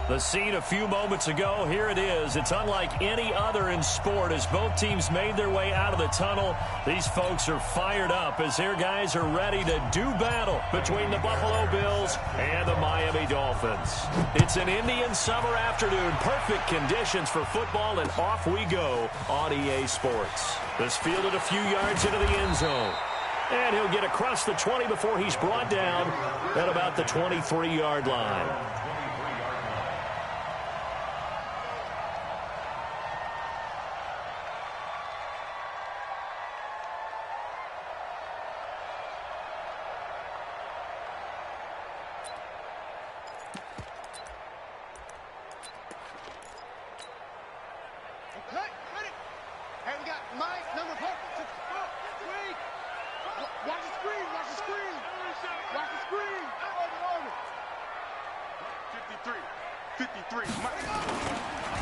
The scene a few moments ago, here it is. It's unlike any other in sport as both teams made their way out of the tunnel. These folks are fired up as their guys are ready to do battle between the Buffalo Bills and the Miami Dolphins. It's an Indian summer afternoon. Perfect conditions for football, and off we go on EA Sports. This fielded a few yards into the end zone. And he'll get across the 20 before he's brought down at about the 23-yard line.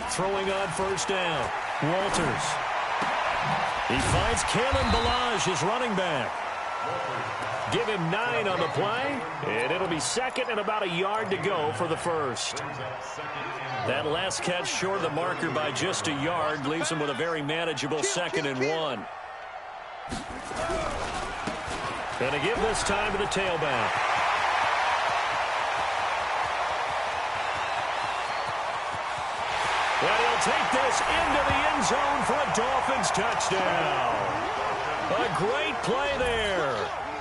Throwing on first down, Walters. He finds Kalen Ballage, his running back. Give him 9 on the play, and it'll be second and about a yard to go for the first. That last catch short of the marker by just a yard leaves him with a very manageable 2nd and 1. Going to give this time to the tailback. And he'll take this into the end zone for a Dolphins touchdown. A great play there.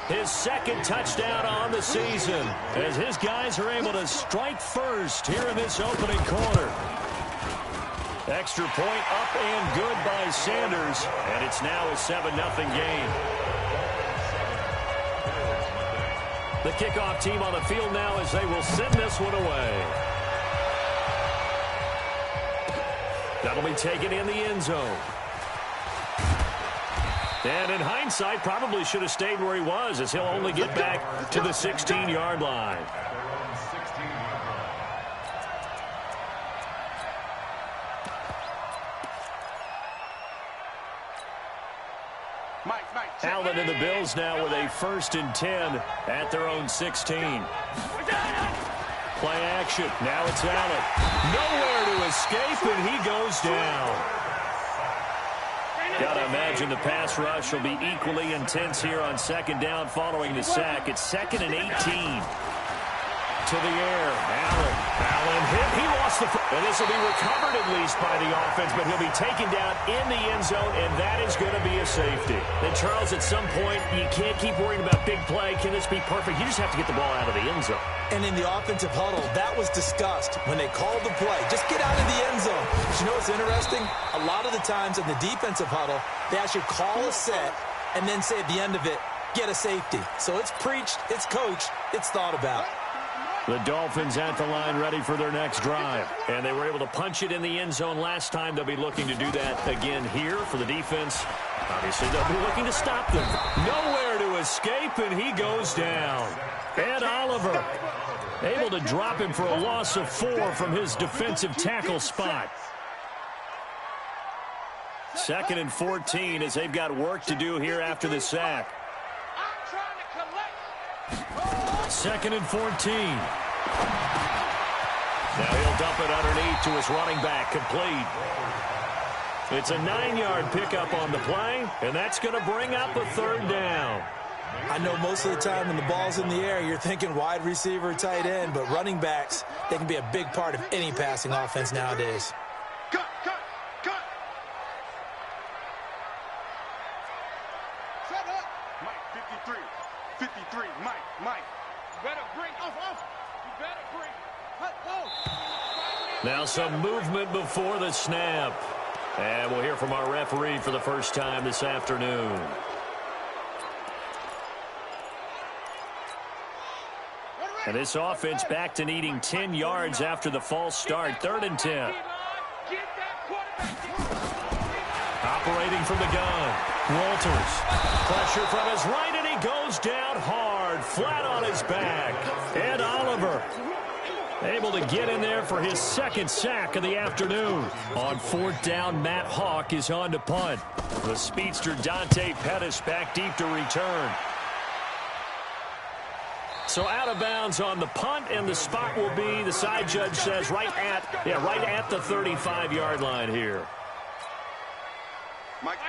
His 2nd touchdown on the season as his guys are able to strike first here in this opening quarter. Extra point up and good by Sanders, and it's now a 7-0 game. The kickoff team on the field now as they will send this one away. That'll be taken in the end zone. And in hindsight, probably should have stayed where he was as he'll only get back to the 16-yard line. Allen and the Bills now with a 1st and 10 at their own 16. Play action. Now it's Allen. Nowhere to escape, and he goes down. Got to imagine the pass rush will be equally intense here on 2nd down following the sack. It's 2nd and 18. To the air. Allen hit. He lost the... And this will be recovered at least by the offense, but he'll be taken down in the end zone, and that is going to be a safety. And, Charles, at some point, you can't keep worrying about big play. Can this be perfect? You just have to get the ball out of the end zone. And in the offensive huddle, that was discussed when they called the play. Just get out of the end zone. But you know what's interesting? A lot of the times in the defensive huddle, they actually call a set and then say at the end of it, get a safety. So it's preached, it's coached, it's thought about. The Dolphins at the line ready for their next drive. And they were able to punch it in the end zone last time. They'll be looking to do that again here for the defense. Obviously, they'll be looking to stop them. Nowhere to escape, and he goes down. Ed Oliver able to drop him for a loss of 4 from his defensive tackle spot. 2nd and 14 as they've got work to do here after the sack. 2nd and 14. Now he'll dump it underneath to his running back, complete. It's a 9-yard pickup on the play, and that's going to bring up a 3rd down. I know most of the time when the ball's in the air, you're thinking wide receiver, tight end, but running backs, they can be a big part of any passing offense nowadays. Cut. Set up. Mike, 53, Mike. You better bring off. You better bring. Cut, Now some movement before the snap. And we'll hear from our referee for the first time this afternoon. And this offense back to needing 10 yards after the false start. 3rd and 10. Operating from the gun. Walters. Pressure from his right, and he goes down hard, flat on his back. Ed Oliver able to get in there for his 2nd sack of the afternoon. On 4th down, Matt Hawk is on to punt. The speedster Dante Pettis back deep to return. So out of bounds on the punt, and the spot will be, the side judge says, right at the 35-yard line here.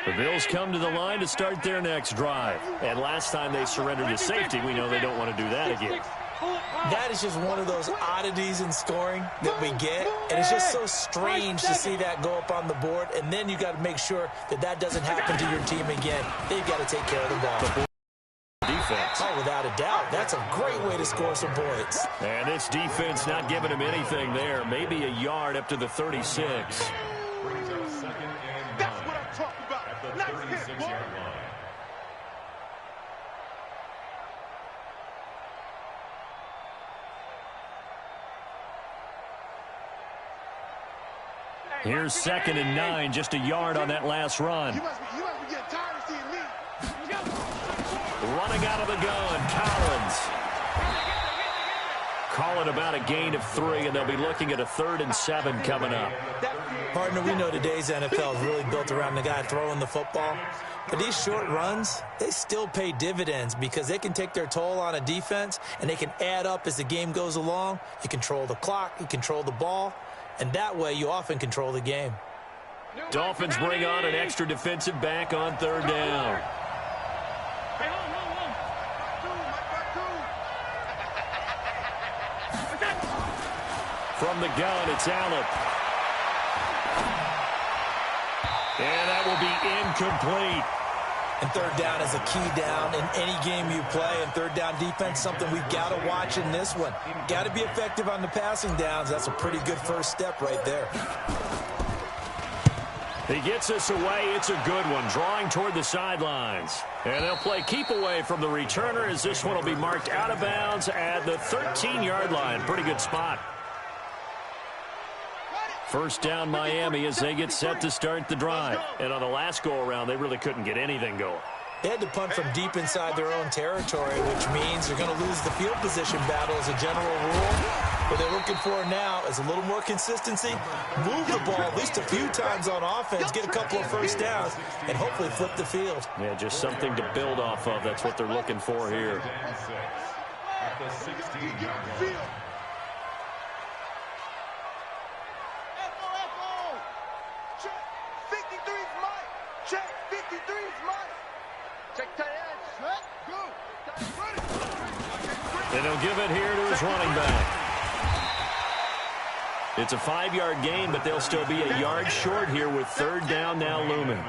The Bills come to the line to start their next drive. And last time they surrendered to safety, we know they don't want to do that again. That is just one of those oddities in scoring that we get. And it's just so strange to see that go up on the board. And then you got to make sure that that doesn't happen to your team again. They've got to take care of the ball. Defense. Oh, without a doubt. That's a great way to score some points. And this defense not giving him anything there. Maybe a yard up to the 36. That's what I'm talking about. Nice hit, boy. Here's 2nd and 9, just a yard on that last run. You must be getting tired of seeing me. Running out of the gun, Collins. Calling about a gain of 3, and they'll be looking at a 3rd and 7 coming up. Partner, we know today's NFL is really built around the guy throwing the football. But these short runs, they still pay dividends because they can take their toll on a defense, and they can add up as the game goes along. You control the clock, you control the ball, and that way you often control the game. Dolphins bring on an extra defensive back on 3rd down. From the gun, it's Allen. And that will be incomplete. And 3rd down is a key down in any game you play. And 3rd down defense, something we've got to watch in this one. Got to be effective on the passing downs. That's a pretty good first step right there. He gets us away. It's a good one, drawing toward the sidelines. And they'll play keep away from the returner as this one will be marked out of bounds at the 13-yard line. Pretty good spot. First down Miami as they get set to start the drive. And on the last go-around, they really couldn't get anything going. They had to punt from deep inside their own territory, which means they're going to lose the field position battle as a general rule. What they're looking for now is a little more consistency, move the ball at least a few times on offense, get a couple of first downs, and hopefully flip the field. Yeah, just something to build off of. That's what they're looking for here. At the 16-yard field. Check, 53's Mike. Check tight end. Set, go. And he'll give it here to his running back. It's a 5-yard gain, but they'll still be a yard short here with 3rd down now looming.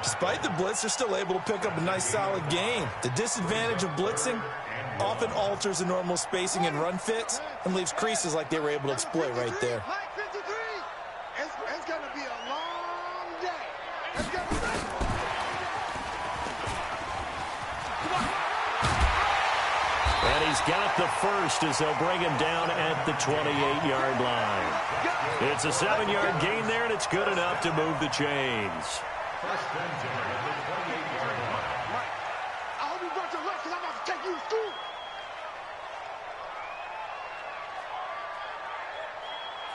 Despite the blitz, they're still able to pick up a nice solid gain. The disadvantage of blitzing often alters the normal spacing and run fits and leaves creases like they were able to exploit right there. Mike 53. It's going to be a long day. Let's go. And he's got the first as they'll bring him down at the 28-yard line. It's a 7-yard gain there, and it's good enough to move the chains. Mike, I hope you brought your lunch because I'm about to take you to school.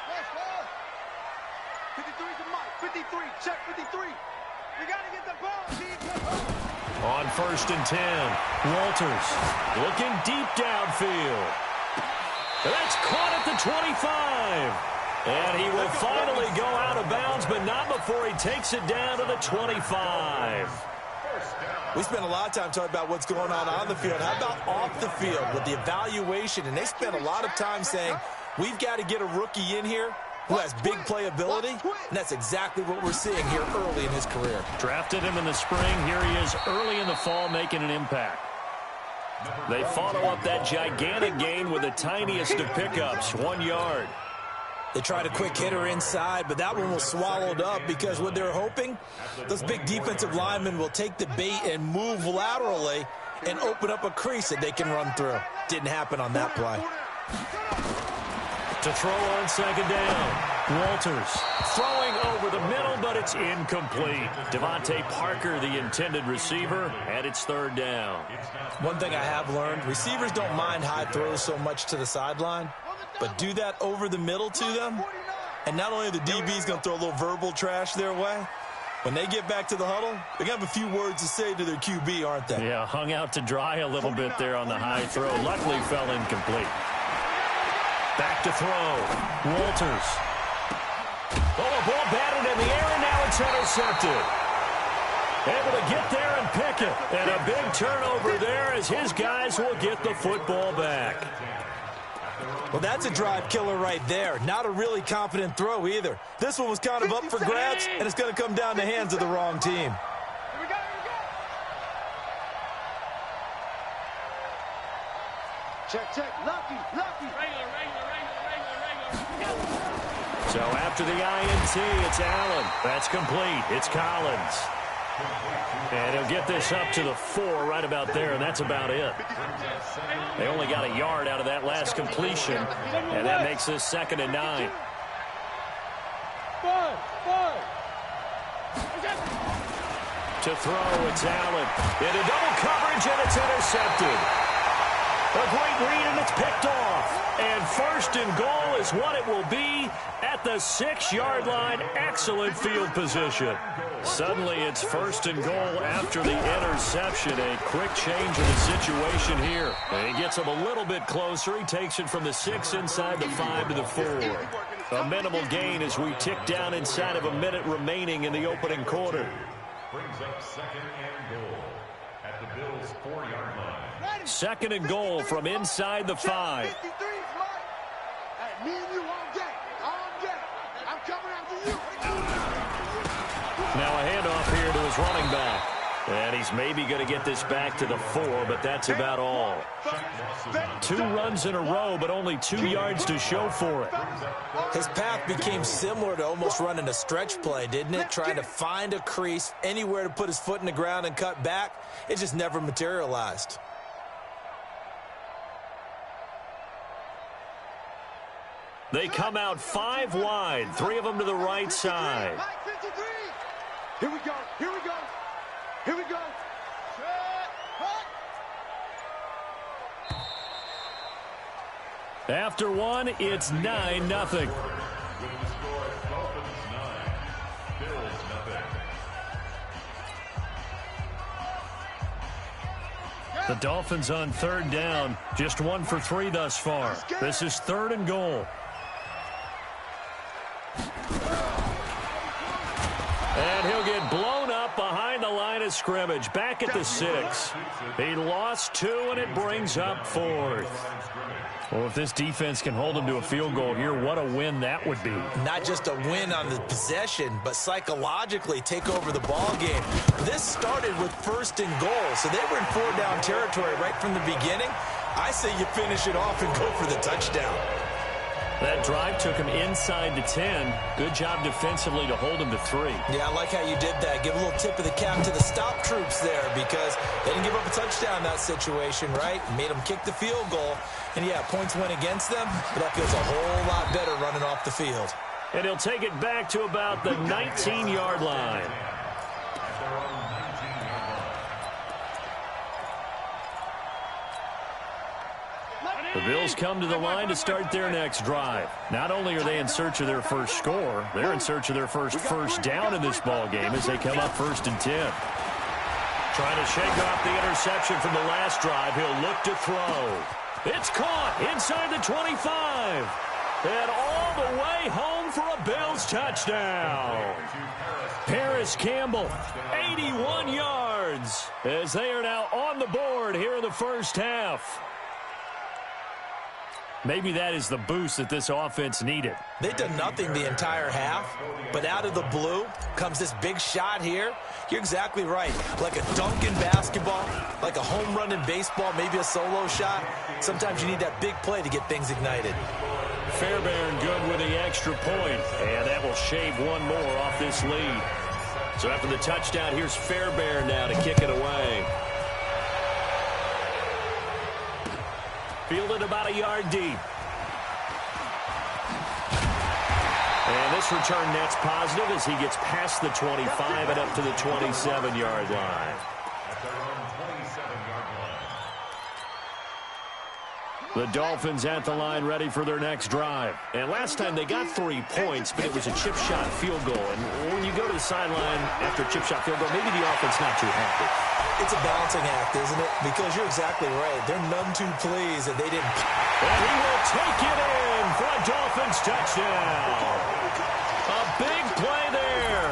Let's go. 53 to Mike. 53. Check 53. We got to get the ball, Steve. On 1st and 10, Walters looking deep downfield. That's caught at the 25. And he will finally go out of bounds, but not before he takes it down to the 25. We spent a lot of time talking about what's going on the field. How about off the field with the evaluation? And they spent a lot of time saying, we've got to get a rookie in here who has big playability, and that's exactly what we're seeing here early in his career. Drafted him in the spring. Here he is early in the fall making an impact. They follow up that gigantic gain with the tiniest of pickups, 1 yard. They tried a quick hitter inside, but that one was swallowed up because what they're hoping, those big defensive linemen will take the bait and move laterally and open up a crease that they can run through. Didn't happen on that play. To throw on 2nd down. Walters throwing over the middle, but it's incomplete. Devontae Parker, the intended receiver, and it's 3rd down. One thing I have learned, receivers don't mind high throws so much to the sideline, but do that over the middle to them, and not only are the DBs going to throw a little verbal trash their way, When they get back to the huddle, they're going to have a few words to say to their QB, aren't they? Yeah, hung out to dry a little bit there on the high throw. Luckily fell incomplete. Back to throw. Walters. Oh, a ball batted in the air, and now it's intercepted. Able to get there and pick it. And a big turnover there as his guys will get the football back. Well, that's a drive killer right there. Not a really confident throw either. This one was kind of up for grabs, and it's going to come down the hands of the wrong team. Here we go. Check. Lucky. So after the INT, it's Allen. That's complete. It's Collins. And he'll get this up to the 4 right about there, and that's about it. They only got a yard out of that last completion, and that makes this 2nd and 9. To throw, it's Allen. Into double coverage, and it's intercepted. A great read, and it's picked off. And 1st and goal is what it will be at the 6-yard line. Excellent field position. Suddenly, it's 1st and goal after the interception. A quick change of the situation here. And he gets him a little bit closer. He takes it from the 6 inside the 5 to the 4. A minimal gain as we tick down inside of a minute remaining in the opening quarter. Brings up 2nd and goal at the Bills' 4-yard line. 2nd and goal from inside the 5. 53 is mine. Hey, me and you all day. I'm coming after you. Now a handoff here to his running back. And he's maybe going to get this back to the 4, but that's about all. 2 runs in a row, but only 2 yards to show for it. His path became similar to almost running a stretch play, didn't it? Trying to find a crease, anywhere to put his foot in the ground and cut back. It just never materialized. They come out 5 wide, 3 of them to the right side. Here we go. After 1, it's 9-0. The Dolphins on 3rd down, just 1 for 3 thus far. This is 3rd and goal. And he'll get blown up behind the line of scrimmage, back at the 6. He lost 2, and it brings up 4th. Well, if this defense can hold him to a field goal here, what a win that would be. Not just a win on the possession, but psychologically take over the ball game. This started with 1st and goal, so they were in 4-down territory right from the beginning. I say you finish it off and go for the touchdown. That drive took him inside the 10. Good job defensively to hold him to 3. Yeah, I like how you did that. Give a little tip of the cap to the stop troops there because they didn't give up a touchdown in that situation, right? Made them kick the field goal. And, yeah, points went against them, but that feels a whole lot better running off the field. And he'll take it back to about the 19-yard line. The Bills come to the line to start their next drive. Not only are they in search of their first score, they're in search of their first down in this ball game as they come up 1st and 10. Trying to shake off the interception from the last drive. He'll look to throw. It's caught inside the 25. And all the way home for a Bills touchdown. Paris Campbell, 81 yards, as they are now on the board here in the first half. Maybe that is the boost that this offense needed. They've done nothing the entire half, but out of the blue comes this big shot here. You're exactly right. Like a dunk in basketball, like a home run in baseball, maybe a solo shot. Sometimes you need that big play to get things ignited. Fairbairn good with the extra point, and that will shave 1 more off this lead. So after the touchdown, here's Fairbairn now to kick it away. Fielded about a yard deep. And this return net's positive as he gets past the 25 and up to the 27-yard line. The Dolphins at the line ready for their next drive. And last time they got 3 points, but it was a chip shot field goal. And when you go to the sideline after a chip shot field goal, maybe the offense not too happy. It's a balancing act, isn't it? Because you're exactly right. They're none too pleased that they didn't. And he will take it in for a Dolphins touchdown. A big play there.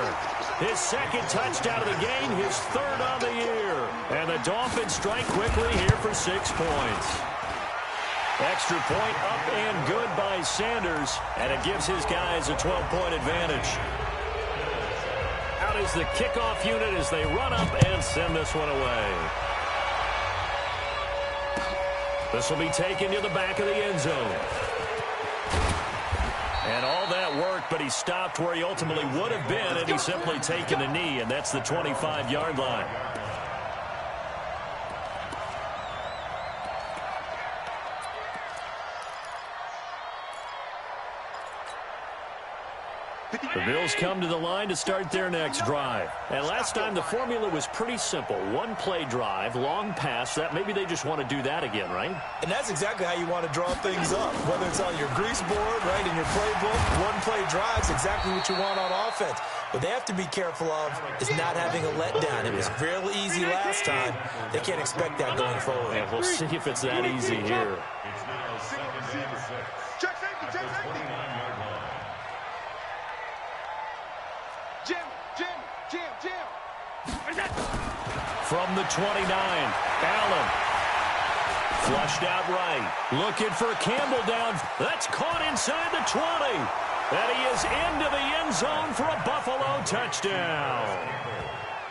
His second touchdown of the game, his third on the year. And the Dolphins strike quickly here for 6 points. Extra point up and good by Sanders, and it gives his guys a 12-point advantage. Out is the kickoff unit as they run up and send this one away. This will be taken to the back of the end zone. And all that work, but he stopped where he ultimately would have been, and he's simply taken a knee, and that's the 25-yard line. The Bills come to the line to start their next drive. And last time the formula was pretty simple. One play drive, long pass. That maybe they just want to do that again, right? And that's exactly how you want to draw things up. Whether it's on your grease board, right, in your playbook, one play drive is exactly what you want on offense. What they have to be careful of is not having a letdown. It was real easy last time. They can't expect that going forward. Yeah, we'll see if it's that easy here. It's now 7-6. Check safety, check safety. Jim. From the 29, Allen. Flushed out right. Looking for Campbell down. That's caught inside the 20. And he is into the end zone for a Buffalo touchdown.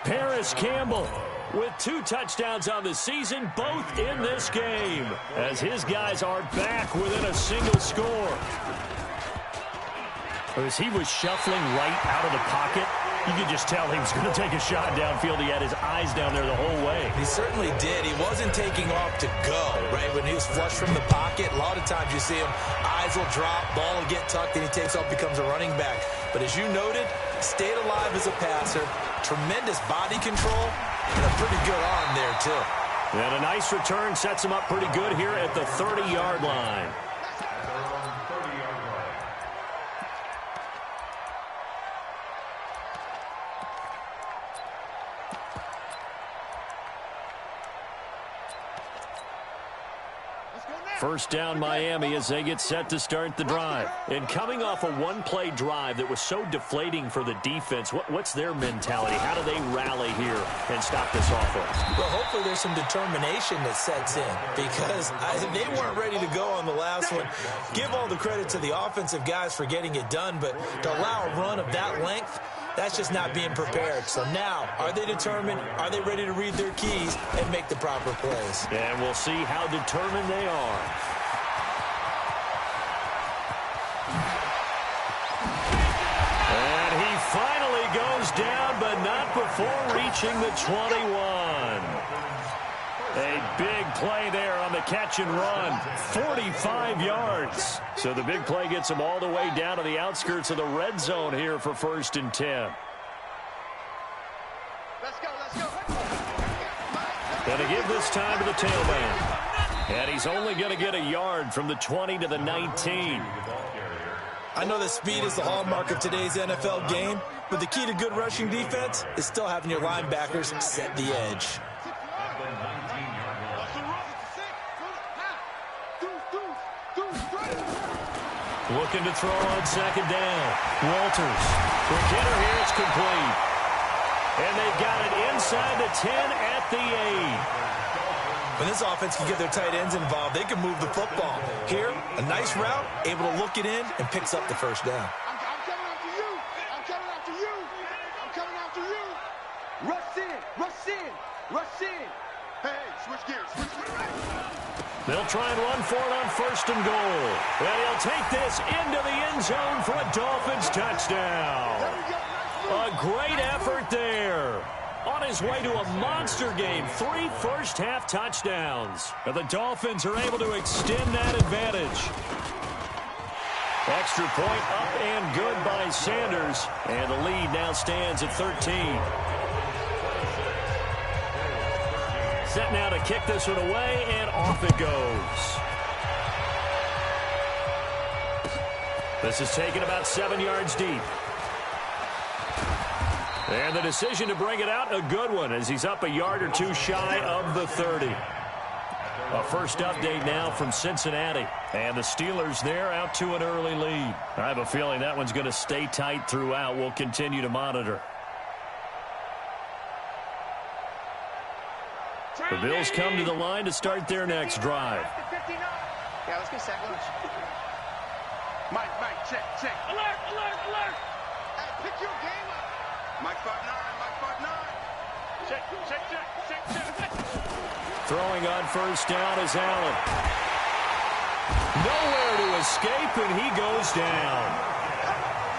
Paris Campbell with 2 touchdowns on the season, both in this game, as his guys are back within a single score. As he was shuffling right out of the pocket, you could just tell he was going to take a shot downfield. He had his eyes down there the whole way. He certainly did. He wasn't taking off to go, right? When he was flushed from the pocket, a lot of times you see him, eyes will drop, ball will get tucked, and he takes off, becomes a running back. But as you noted, stayed alive as a passer, tremendous body control, and a pretty good arm there, too. And a nice return sets him up pretty good here at the 30-yard line. First down Miami as they get set to start the drive. And coming off a one-play drive that was so deflating for the defense, what's their mentality? How do they rally here and stop this offense? Well, hopefully there's some determination that sets in because they weren't ready to go on the last one. Give all the credit to the offensive guys for getting it done, but to allow a run of that length, that's just not being prepared. So now, are they determined? Are they ready to read their keys and make the proper plays? And we'll see how determined they are. And he finally goes down, but not before reaching the 21. A big play there on the catch and run. 45 yards. So the big play gets him all the way down to the outskirts of the red zone here for 1st and 10. Let's go. Gonna give this time to the tailman. And he's only going to get a yard from the 20 to the 19. I know that speed is the hallmark of today's NFL game, but the key to good rushing defense is still having your linebackers set the edge. Looking to throw on 2nd down. Walters. Quick hitter here. It's complete. And they've got it inside the 10 at the 8. When this offense can get their tight ends involved, they can move the football. Here, a nice route, able to look it in, and picks up the 1st down. I'm coming after you. Rush in. Hey, switch gears. They'll try and run for it on 1st and goal. And he'll take this into the end zone for a Dolphins touchdown. A great effort there. On his way to a monster game, 3 first-half touchdowns. And the Dolphins are able to extend that advantage. Extra point up and good by Sanders. And the lead now stands at 13. Set now to kick this one away, and off it goes. This is taken about 7 yards deep. And the decision to bring it out, a good one, as he's up a yard or two shy of the 30. A first update now from Cincinnati. And the Steelers there out to an early lead. I have a feeling that one's going to stay tight throughout. We'll continue to monitor. The Bills come to the line to start their next drive. Yeah, let's get sack lunch. Mike, check. Alert. Hey, pick your game up. Mike 5'9". Check. Throwing on first down is Allen. Nowhere to escape, and he goes down.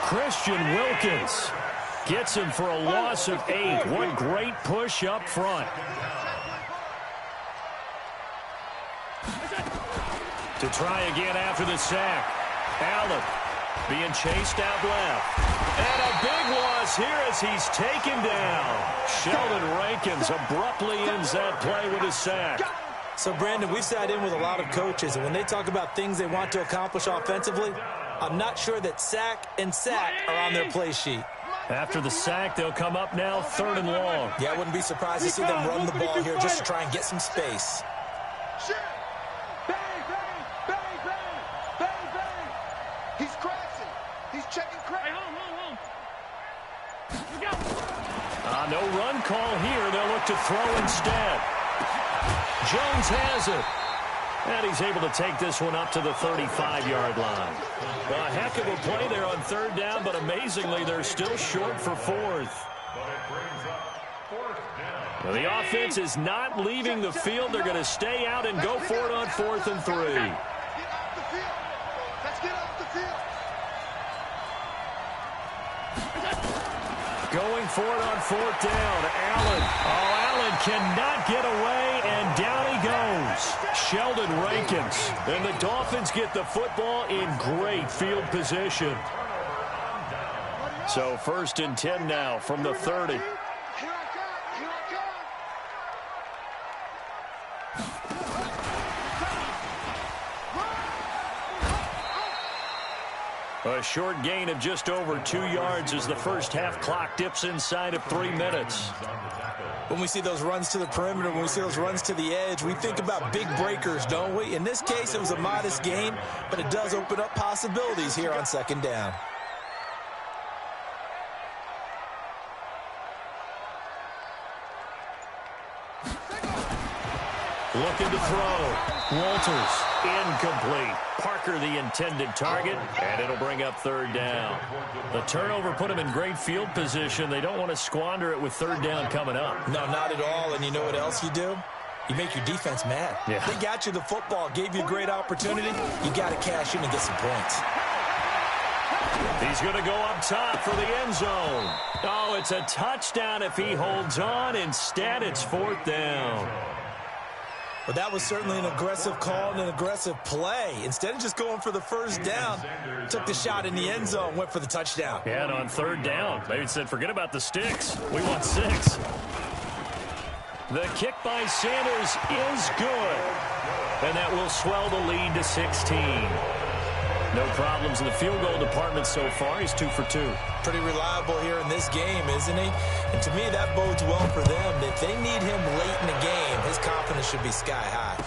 Christian Wilkins gets him for a loss of 8. One great push up front. To try again after the sack. Allen being chased out left. And a big loss here as he's taken down. Sheldon Rankins abruptly ends that play with a sack. So, Brandon, we've sat in with a lot of coaches, and when they talk about things they want to accomplish offensively, I'm not sure that sack and sack are on their play sheet. After the sack, they'll come up now 3rd and long. Yeah, I wouldn't be surprised to see them run the ball here just to try and get some space. He's crashing. He's checking crack. Hey, home. No run call here. They'll look to throw instead. Jones has it. And he's able to take this one up to the 35-yard line. A heck of a play there on 3rd down, but amazingly, they're still short for 4th. Well, the offense is not leaving the field. They're going to stay out and go for it on 4th and 3. Get off the field. Let's get off the field. Going for it on 4th down. Allen. Allen cannot get away, and down he goes. Sheldon Rankins. And the Dolphins get the football in great field position. So 1st and 10 now from the 30. A short gain of just over 2 yards as the first half clock dips inside of 3 minutes. When we see those runs to the perimeter, when we see those runs to the edge, we think about big breakers, don't we? In this case, it was a modest gain, but it does open up possibilities here on 2nd down. Looking to throw. Walters, incomplete. Parker, the intended target, and it'll bring up 3rd down. The turnover put them in great field position. They don't want to squander it with 3rd down coming up. No, not at all. And you know what else you do? You make your defense mad. Yeah. They got you the football, gave you a great opportunity. You got to cash in and get some points. He's going to go up top for the end zone. Oh, it's a touchdown if he holds on. Instead, it's 4th down. But that was certainly an aggressive call and an aggressive play. Instead of just going for the 1st down, took the shot in the end zone, went for the touchdown. Yeah, and on 3rd down, maybe said, forget about the sticks. We want 6. The kick by Sanders is good. And that will swell the lead to 16. No problems in the field goal department so far. He's 2 for 2. Pretty reliable here in this game, isn't he? And to me, that bodes well for them. If they need him late in the game, his confidence should be sky high.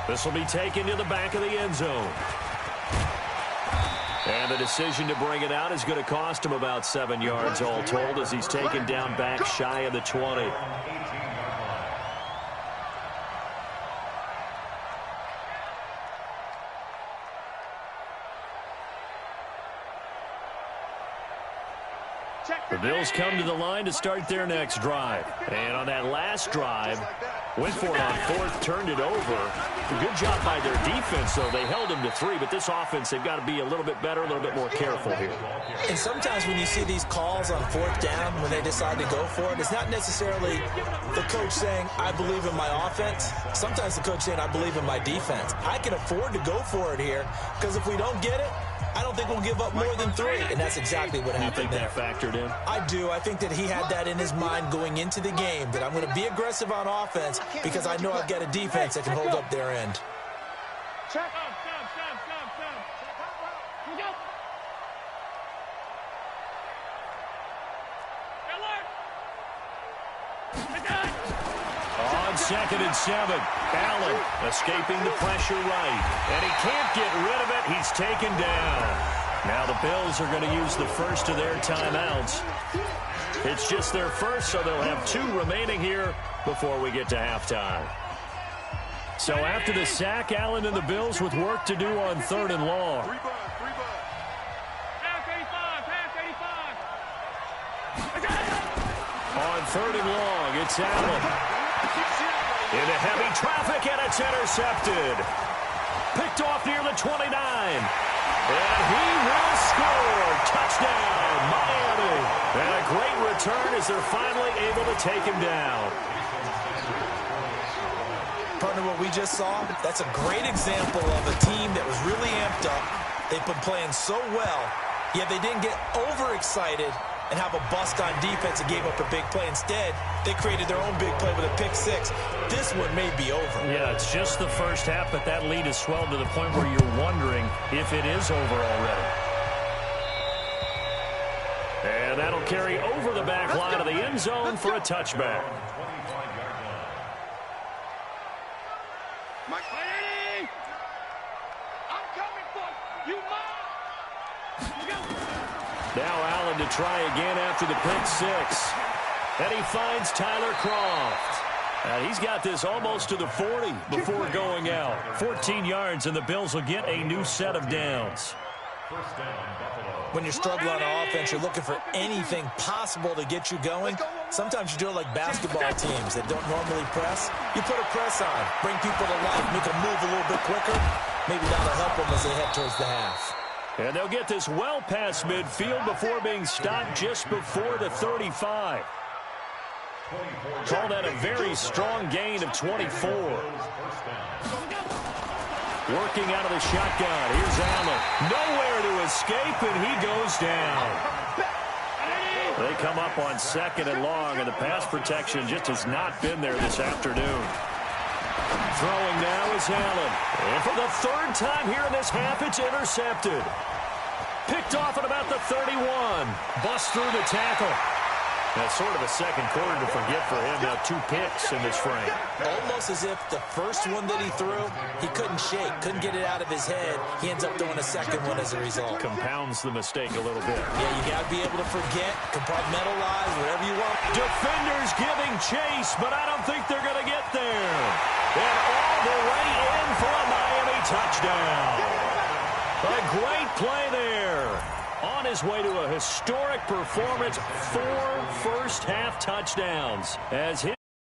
This will be taken to the back of the end zone. And the decision to bring it out is going to cost him about 7 yards all told as he's taken down back shy of the 20. The Bills come to the line to start their next drive. And on that last drive, went for it on 4th, turned it over. A good job by their defense, though. They held them to 3, but this offense, they've got to be a little bit better, a little bit more careful here. And sometimes when you see these calls on 4th down, when they decide to go for it, it's not necessarily the coach saying, I believe in my offense. Sometimes the coach saying, I believe in my defense. I can afford to go for it here, because if we don't get it, I don't think we'll give up more than 3, and that's exactly what happened there. You think that factored in? I do. I think that he had that in his mind going into the game, that I'm going to be aggressive on offense because I know I've got a defense that can hold up their end. Check. 2nd and 7. Allen escaping the pressure right. And he can't get rid of it. He's taken down. Now the Bills are going to use the first of their timeouts. It's just their first, so they'll have 2 remaining here before we get to halftime. So after the sack, Allen and the Bills with work to do on 3rd and long. On 3rd and long, it's Allen. Into heavy traffic, and it's intercepted. Picked off near the 29. And he will score. Touchdown, Miami. And a great return as they're finally able to take him down. Partner, what we just saw, that's a great example of a team that was really amped up. They've been playing so well, yet they didn't get overexcited and have a bust on defense and gave up a big play. Instead, they created their own big play with a pick-6. This one may be over. Yeah, it's just the first half, but that lead has swelled to the point where you're wondering if it is over already. And that'll carry over the back line of the end zone for a touchback. Now Allen to try again after the pick-6. And he finds Tyler Kroft. And he's got this almost to the 40 before going out. 14 yards, and the Bills will get a new set of downs. When you're struggling on offense, you're looking for anything possible to get you going. Sometimes you do it like basketball teams that don't normally press. You put a press on, bring people to life, make them move a little bit quicker. Maybe that'll help them as they head towards the half. And they'll get this well past midfield before being stopped just before the 35. Call that a very strong gain of 24. Working out of the shotgun. Here's Allen. Nowhere to escape, and he goes down. They come up on 2nd and long, and the pass protection just has not been there this afternoon. Throwing now is Allen. And for the 3rd time here in this half, it's intercepted. Picked off at about the 31. Bust through the tackle. That's sort of a second quarter to forget for him. Now 2 picks in this frame. Almost as if the first one that he threw, he couldn't shake, couldn't get it out of his head. He ends up throwing a second one as a result. Compounds the mistake a little bit. Yeah, you got to be able to forget, compartmentalize, whatever you want. Defenders giving chase, but I don't think they're going to get there. And all the way in for a Miami touchdown. A great play there. On his way to a historic performance, 4 first-half touchdowns as his